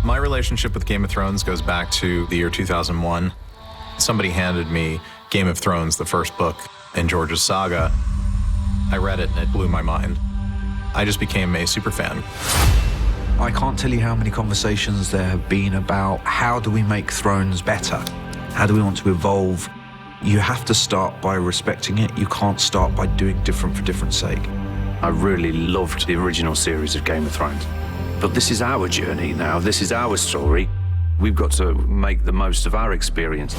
My relationship with Game of Thrones goes back to the year 2001. Somebody handed me Game of Thrones, the first book in George's saga. I read it and it blew my mind. I just became a super fan. I can't tell you how many conversations there have been about how do we make Thrones better? How do we want to evolve? You have to start by respecting it. You can't start by doing different for different sake. I really loved the original series of Game of Thrones. But this is our journey now. This is our story. We've got to make the most of our experience.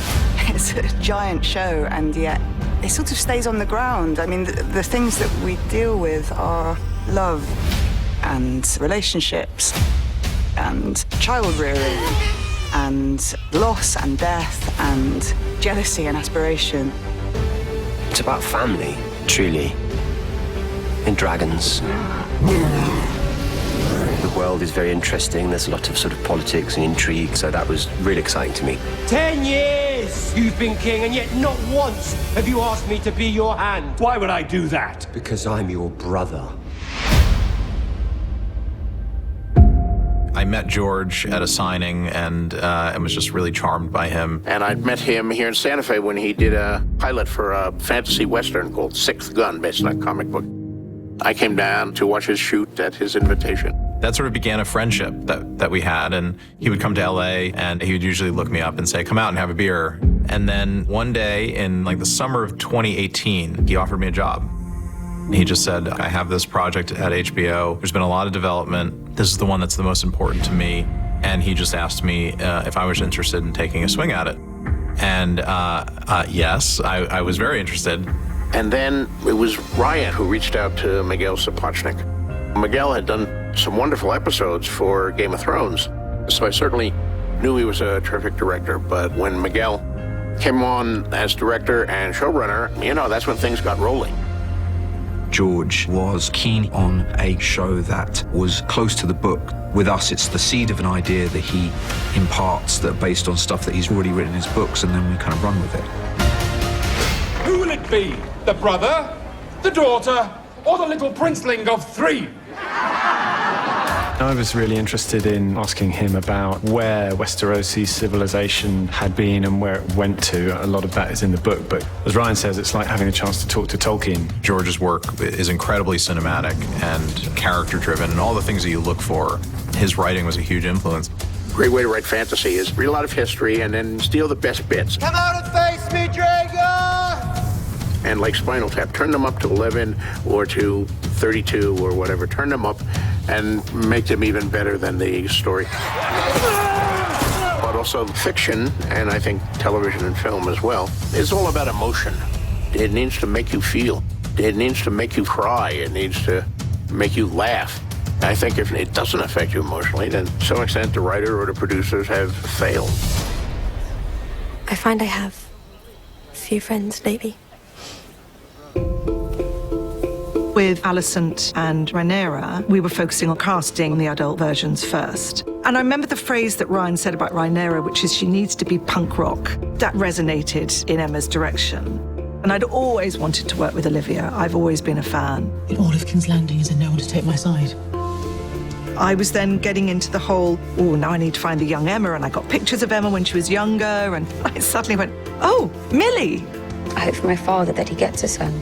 It's a giant show, and yet it sort of stays on the ground. I mean, the things that we deal with are love and relationships and child rearing and loss and death and jealousy and aspiration. It's about family, truly, and dragons. The world is very interesting. There's a lot of sort of politics and intrigue, so that was really exciting to me. 10 years you've been king, and yet not once have you asked me to be your hand. Why would I do that? Because I'm your brother. I met George at a signing and was just really charmed by him. And I'd met him here in Santa Fe when he did a pilot for a fantasy western called Sixth Gun, based on a comic book. I came down to watch his shoot at his invitation. That sort of began a friendship that we had, and he would come to LA and he would usually look me up and say, come out and have a beer. And then one day in like the summer of 2018, he offered me a job. He just said, I have this project at HBO. There's been a lot of development. This is the one that's the most important to me. And he just asked me if I was interested in taking a swing at it. And yes, I was very interested. And then it was Ryan who reached out to Miguel Sapochnik. Miguel had done some wonderful episodes for Game of Thrones, so I certainly knew he was a terrific director. But when Miguel came on as director and showrunner, you know, that's when things got rolling. George was keen on a show that was close to the book. With us, it's the seed of an idea that he imparts that based on stuff that he's already written in his books, and then we kind of run with it. Who will it be? The brother, the daughter, or the little princeling of 3? I was really interested in asking him about where Westerosi civilization had been and where it went to. A lot of that is in the book, but as Ryan says, it's like having a chance to talk to Tolkien. George's work is incredibly cinematic and character-driven, and all the things that you look for. His writing was a huge influence. Great way to write fantasy is read a lot of history and then steal the best bits. Come out and face me, Dragon! And like Spinal Tap, turn them up to 11 or to 32 or whatever. Turn them up and make them even better than the story. But also fiction, and I think television and film as well, is all about emotion. It needs to make you feel. It needs to make you cry. It needs to make you laugh. I think if it doesn't affect you emotionally, then to some extent the writer or the producers have failed. I find I have a few friends lately. With Alicent and Rhaenyra, we were focusing on casting the adult versions first. And I remember the phrase that Ryan said about Rhaenyra, which is she needs to be punk rock. That resonated in Emma's direction. And I'd always wanted to work with Olivia. I've always been a fan. In all of King's Landing, is there no one to take my side? I was then getting into the whole, oh, now I need to find the young Emma, and I got pictures of Emma when she was younger, and I suddenly went, oh, Millie. I hope for my father that he gets a son.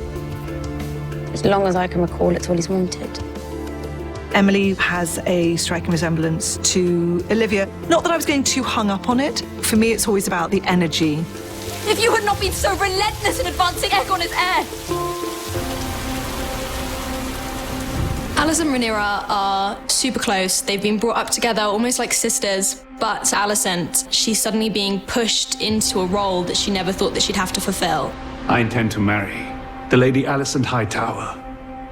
As long as I can recall, it's all he's wanted. Emily has a striking resemblance to Olivia. Not that I was getting too hung up on it. For me, it's always about the energy. If you had not been so relentless in advancing Aegon as heir! Alice and Rhaenyra are super close. They've been brought up together almost like sisters. But Alicent, she's suddenly being pushed into a role that she never thought that she'd have to fulfill. I intend to marry the Lady Alicent Hightower.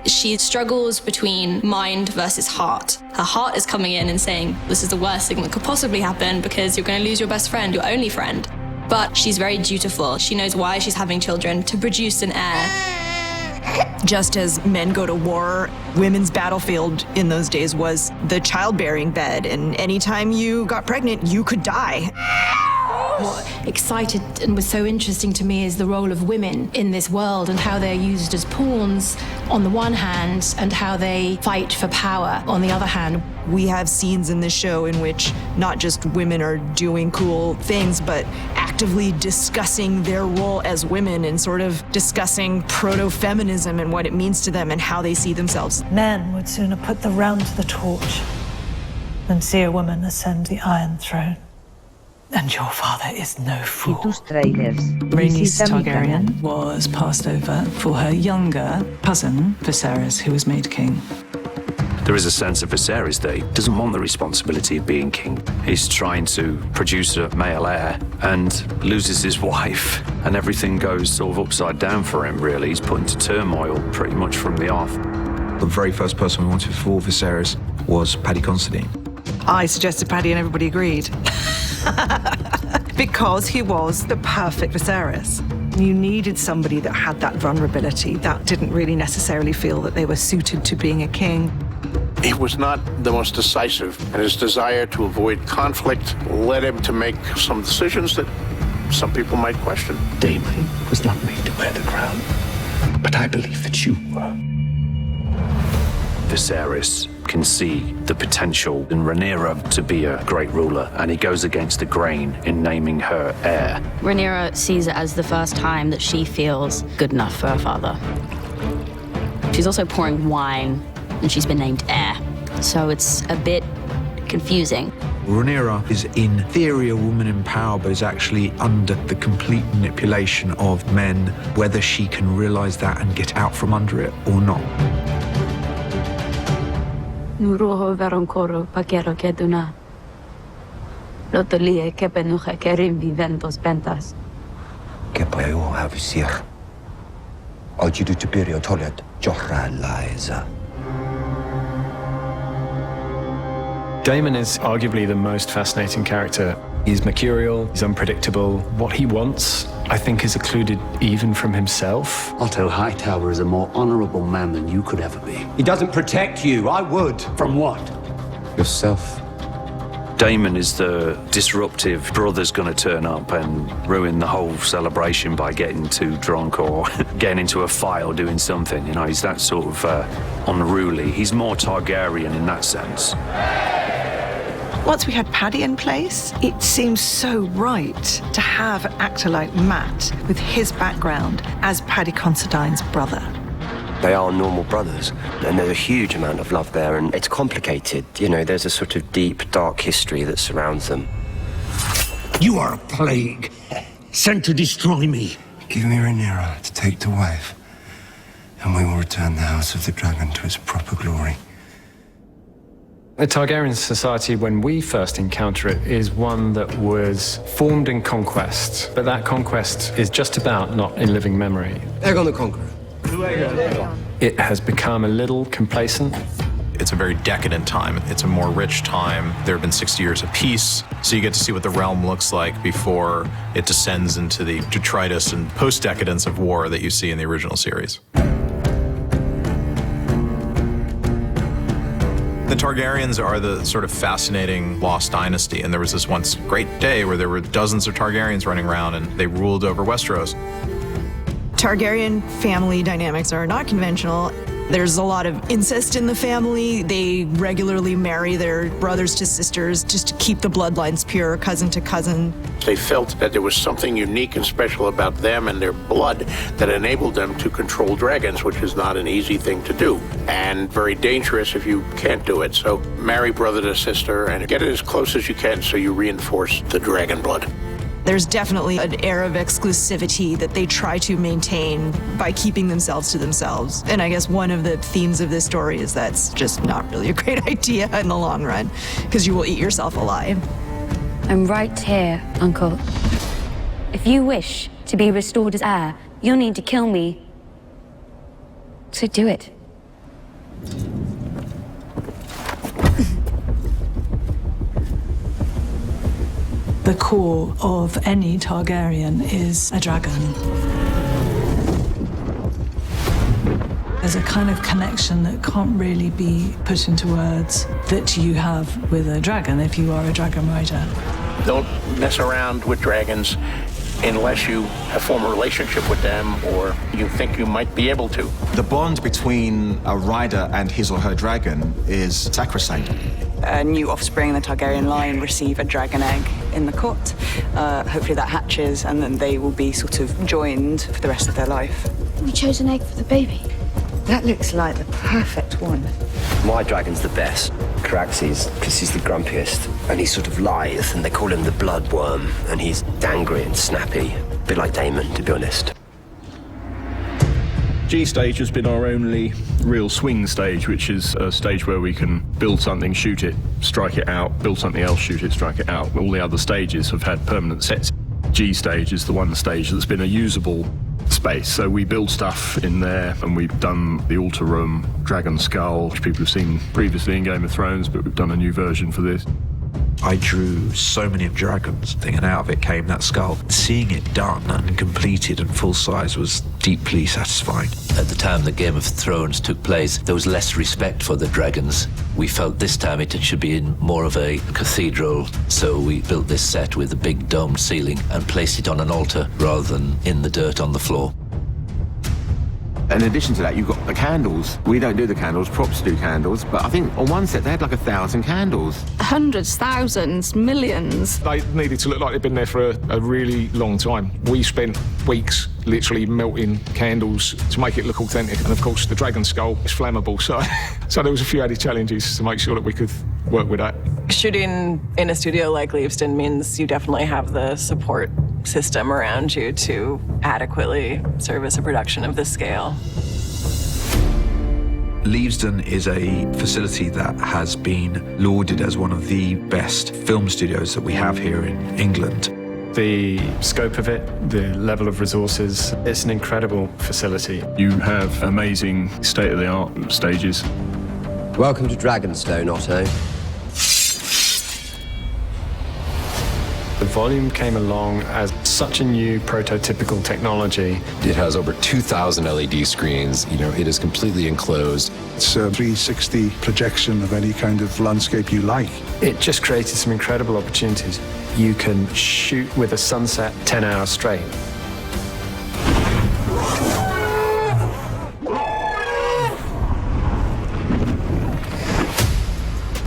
She struggles between mind versus heart. Her heart is coming in and saying, this is the worst thing that could possibly happen because you're going to lose your best friend, your only friend. But she's very dutiful. She knows why she's having children, to produce an heir. Just as men go to war, women's battlefield in those days was the childbearing bed, and anytime you got pregnant, you could die. What excited and was so interesting to me is the role of women in this world and how they're used as pawns on the one hand and how they fight for power on the other hand. We have scenes in this show in which not just women are doing cool things, but actively discussing their role as women and sort of discussing proto-feminism and what it means to them and how they see themselves. Men would sooner put the realm to the torch than see a woman ascend the Iron Throne. And your father is no fool. Rhaenys Targaryen was passed over for her younger cousin, Viserys, who was made king. There is a sense of Viserys that he doesn't want the responsibility of being king. He's trying to produce a male heir and loses his wife, and everything goes sort of upside down for him, really. He's put into turmoil pretty much from the off. The very first person we wanted for Viserys was Paddy Considine. I suggested Paddy and everybody agreed. Because he was the perfect Viserys. You needed somebody that had that vulnerability, that didn't really necessarily feel that they were suited to being a king. He was not the most decisive, and his desire to avoid conflict led him to make some decisions that some people might question. Daemon was not made to wear the crown, but I believe that you were. Viserys can see the potential in Rhaenyra to be a great ruler, and he goes against the grain in naming her heir. Rhaenyra sees it as the first time that she feels good enough for her father. She's also pouring wine, and she's been named heir, so it's a bit confusing. Rhaenyra is in theory a woman in power, but is actually under the complete manipulation of men, whether she can realize that and get out from under it or not. Nuruho veroncoro paquero keduna. Lotolie kepenuja kerim viventos pentas. Kepeo havisir. Ojidu tupirio tolet johra liza. Daemon is arguably the most fascinating character. He's mercurial, he's unpredictable. What he wants, I think, is occluded even from himself. Otto Hightower is a more honorable man than you could ever be. He doesn't protect you. I would. From what? Yourself. Daemon is the disruptive brother's going to turn up and ruin the whole celebration by getting too drunk or getting into a fight or doing something. You know, he's that sort of unruly. He's more Targaryen in that sense. Once we had Paddy in place, it seems so right to have an actor like Matt with his background as Paddy Considine's brother. They are normal brothers, and there's a huge amount of love there, and it's complicated. You know, there's a sort of deep, dark history that surrounds them. You are a plague, sent to destroy me. Give me Rhaenyra to take to wife, and we will return the House of the Dragon to its proper glory. The Targaryen society, when we first encounter it, is one that was formed in conquest, but that conquest is just about not in living memory. Aegon the Conqueror. It has become a little complacent. It's a very decadent time. It's a more rich time. There have been 60 years of peace, so you get to see what the realm looks like before it descends into the detritus and post-decadence of war that you see in the original series. The Targaryens are the sort of fascinating lost dynasty, and there was this once great day where there were dozens of Targaryens running around and they ruled over Westeros. Targaryen family dynamics are not conventional. There's a lot of incest in the family. They regularly marry their brothers to sisters just to keep the bloodlines pure, cousin to cousin. They felt that there was something unique and special about them and their blood that enabled them to control dragons, which is not an easy thing to do, and very dangerous if you can't do it. So marry brother to sister and get it as close as you can so you reinforce the dragon blood. There's definitely an air of exclusivity that they try to maintain by keeping themselves to themselves. And I guess one of the themes of this story is that's just not really a great idea in the long run, because you will eat yourself alive. I'm right here, Uncle. If you wish to be restored as heir, you'll need to kill me. So do it. The core of any Targaryen is a dragon. There's a kind of connection that can't really be put into words that you have with a dragon if you are a dragon rider. Don't mess around with dragons unless you have formed a relationship with them or you think you might be able to. The bond between a rider and his or her dragon is sacrosanct. A new offspring in the Targaryen line receive a dragon egg in the court. Hopefully that hatches and then they will be sort of joined for the rest of their life. We chose an egg for the baby. That looks like the perfect one. My dragon's the best. Caraxes, because he's the grumpiest. And he's sort of lithe, and they call him the blood worm. And he's angry and snappy. A bit like Damon, to be honest. G stage has been our only real swing stage, which is a stage where we can build something, shoot it, strike it out, build something else, shoot it, strike it out. All the other stages have had permanent sets. G stage is the one stage that's been a usable space. So we build stuff in there, and we've done the altar room, Dragon Skull, which people have seen previously in Game of Thrones, but we've done a new version for this. I drew so many of dragons thing, and out of it came that skull. Seeing it done and completed and full size was deeply satisfying. At the time that Game of Thrones took place, there was less respect for the dragons. We felt this time it should be in more of a cathedral, so we built this set with a big domed ceiling and placed it on an altar rather than in the dirt on the floor. In addition to that, you've got the candles. We don't do the candles, props do candles, but I think on one set they had like 1,000 candles. Hundreds, thousands, millions. They needed to look like they'd been there for a really long time. We spent weeks literally melting candles to make it look authentic. And of course, the dragon skull is flammable, so there was a few added challenges to make sure that we could work with that. Shooting in a studio like Leavesden means you definitely have the support system around you to adequately service a production of this scale. Leavesden is a facility that has been lauded as one of the best film studios that we have here in England. The scope of it, the level of resources, it's an incredible facility. You have amazing state-of-the-art stages. Welcome to Dragonstone, Otto. The volume came along as such a new prototypical technology. It has over 2,000 LED screens. You know, it is completely enclosed. It's a 360 projection of any kind of landscape you like. It just created some incredible opportunities. You can shoot with a sunset 10 hours straight.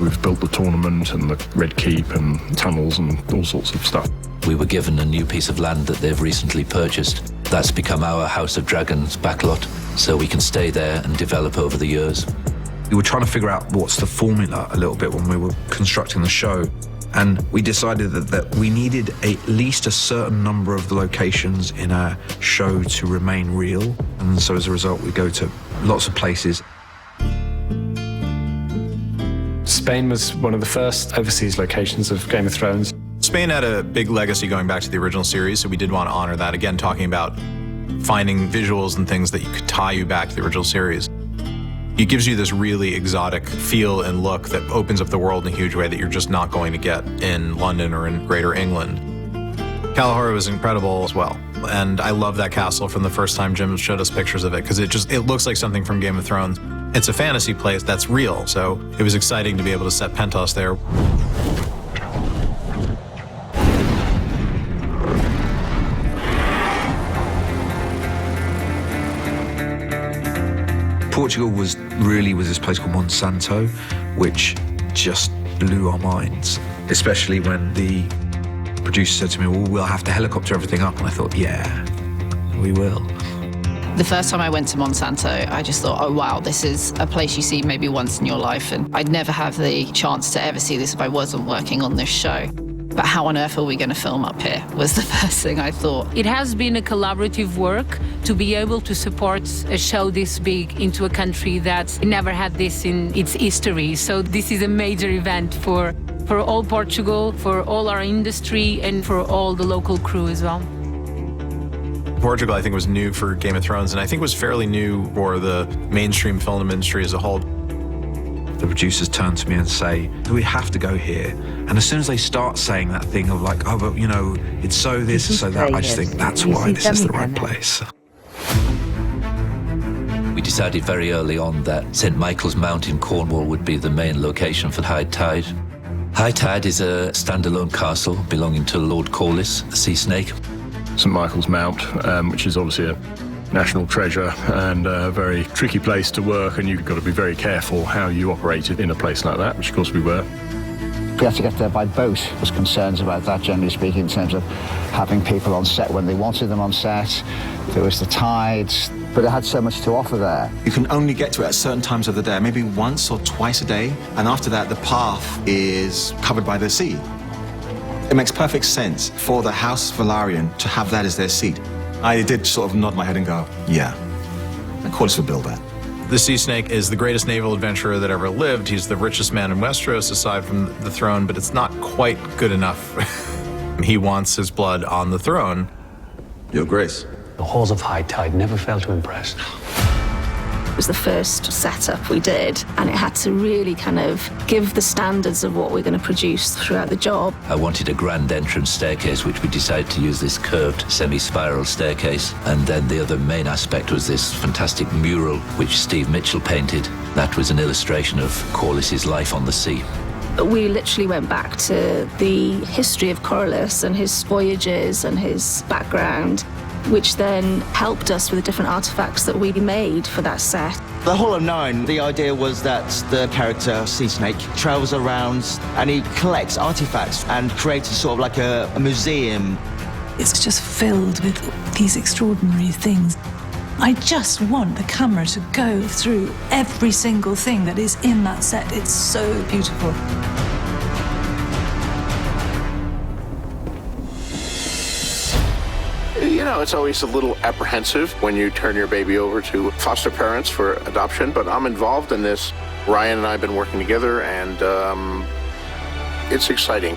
We've built the tournament and the Red Keep and tunnels and all sorts of stuff. We were given a new piece of land that they've recently purchased. That's become our House of Dragons backlot, so we can stay there and develop over the years. We were trying to figure out what's the formula a little bit when we were constructing the show. And we decided that we needed at least a certain number of the locations in our show to remain real. And so as a result, we go to lots of places. Spain was one of the first overseas locations of Game of Thrones. Spain had a big legacy going back to the original series, so we did want to honor that. Again, talking about finding visuals and things that you could tie you back to the original series. It gives you this really exotic feel and look that opens up the world in a huge way that you're just not going to get in London or in Greater England. Kalahari was incredible as well. And I love that castle from the first time Jim showed us pictures of it, because it looks like something from Game of Thrones. It's a fantasy place that's real, so it was exciting to be able to set Pentos there. Portugal was this place called Monsanto, which just blew our minds, especially when the producer said to me, well, we'll have to helicopter everything up. And I thought, yeah, we will. The first time I went to Monsanto, I just thought, oh wow, this is a place you see maybe once in your life, and I'd never have the chance to ever see this if I wasn't working on this show. But how on earth are we going to film up here was the first thing I thought. It has been a collaborative work to be able to support a show this big into a country that never had this in its history. So this is a major event for all Portugal, for all our industry, and for all the local crew as well. Portugal, I think, was new for Game of Thrones, and I think was fairly new for the mainstream film industry as a whole. The producers turn to me and say, we have to go here. And as soon as they start saying that thing of like, oh, but you know, it's so this, it's so that, I just think that's why this is the right place. We decided very early on that St. Michael's Mount in Cornwall would be the main location for High Tide. High Tide is a standalone castle belonging to Lord Corlys, the sea snake. St Michael's Mount, which is obviously a national treasure and a very tricky place to work, and you've got to be very careful how you operate in a place like that, which of course we were. We had to get there by boat. There was concerns about that, generally speaking, in terms of having people on set when they wanted them on set. There was the tides, but it had so much to offer there. You can only get to it at certain times of the day, maybe once or twice a day, and after that the path is covered by the sea. It makes perfect sense for the House Velaryon to have that as their seat. I did sort of nod my head and go, yeah, of course we'll build that. The Sea Snake is the greatest naval adventurer that ever lived. He's the richest man in Westeros aside from the throne, but it's not quite good enough. He wants his blood on the throne. Your Grace. The halls of High Tide never failed to impress. It was the first setup we did, and it had to really kind of give the standards of what we're going to produce throughout the job. I wanted a grand entrance staircase, which we decided to use this curved semi-spiral staircase. And then the other main aspect was this fantastic mural, which Steve Mitchell painted. That was an illustration of Corlys's life on the sea. We literally went back to the history of Corlys and his voyages and his background, which then helped us with the different artifacts that we made for that set. The Hall of Nine, the idea was that the character, Sea Snake, travels around and he collects artifacts and creates sort of like a museum. It's just filled with these extraordinary things. I just want the camera to go through every single thing that is in that set. It's so beautiful. You know, it's always a little apprehensive when you turn your baby over to foster parents for adoption, but I'm involved in this. Ryan and I have been working together, and it's exciting.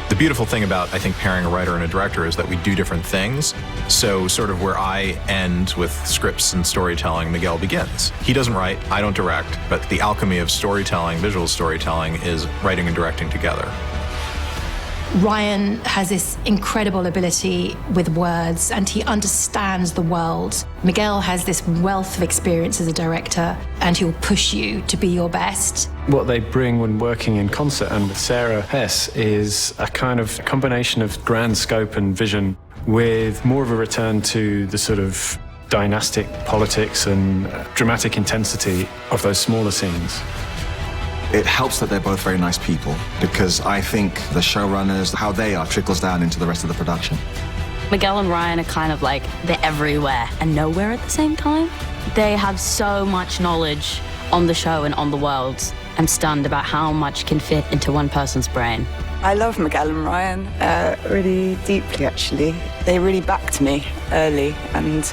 The beautiful thing about, I think, pairing a writer and a director is that we do different things. So sort of where I end with scripts and storytelling, Miguel begins. He doesn't write, I don't direct, but the alchemy of storytelling, visual storytelling, is writing and directing together. Ryan has this incredible ability with words, and he understands the world. Miguel has this wealth of experience as a director, and he will push you to be your best. What they bring when working in concert and with Sarah Hess is a kind of combination of grand scope and vision with more of a return to the sort of dynastic politics and dramatic intensity of those smaller scenes. It helps that they're both very nice people, because I think the showrunners, how they are, trickles down into the rest of the production. Miguel and Ryan are kind of like, they're everywhere and nowhere at the same time. They have so much knowledge on the show and on the world. I'm stunned about how much can fit into one person's brain. I love Miguel and Ryan really deeply, actually. They really backed me early and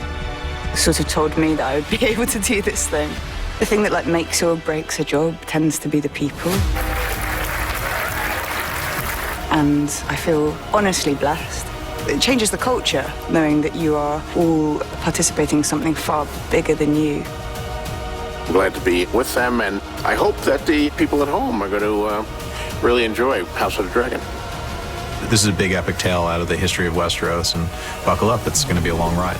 sort of told me that I would be able to do this thing. The thing that makes or breaks a job tends to be the people. And I feel honestly blessed. It changes the culture, knowing that you are all participating in something far bigger than you. I'm glad to be with them, and I hope that the people at home are going to really enjoy House of the Dragon. This is a big epic tale out of the history of Westeros, and buckle up, it's going to be a long ride.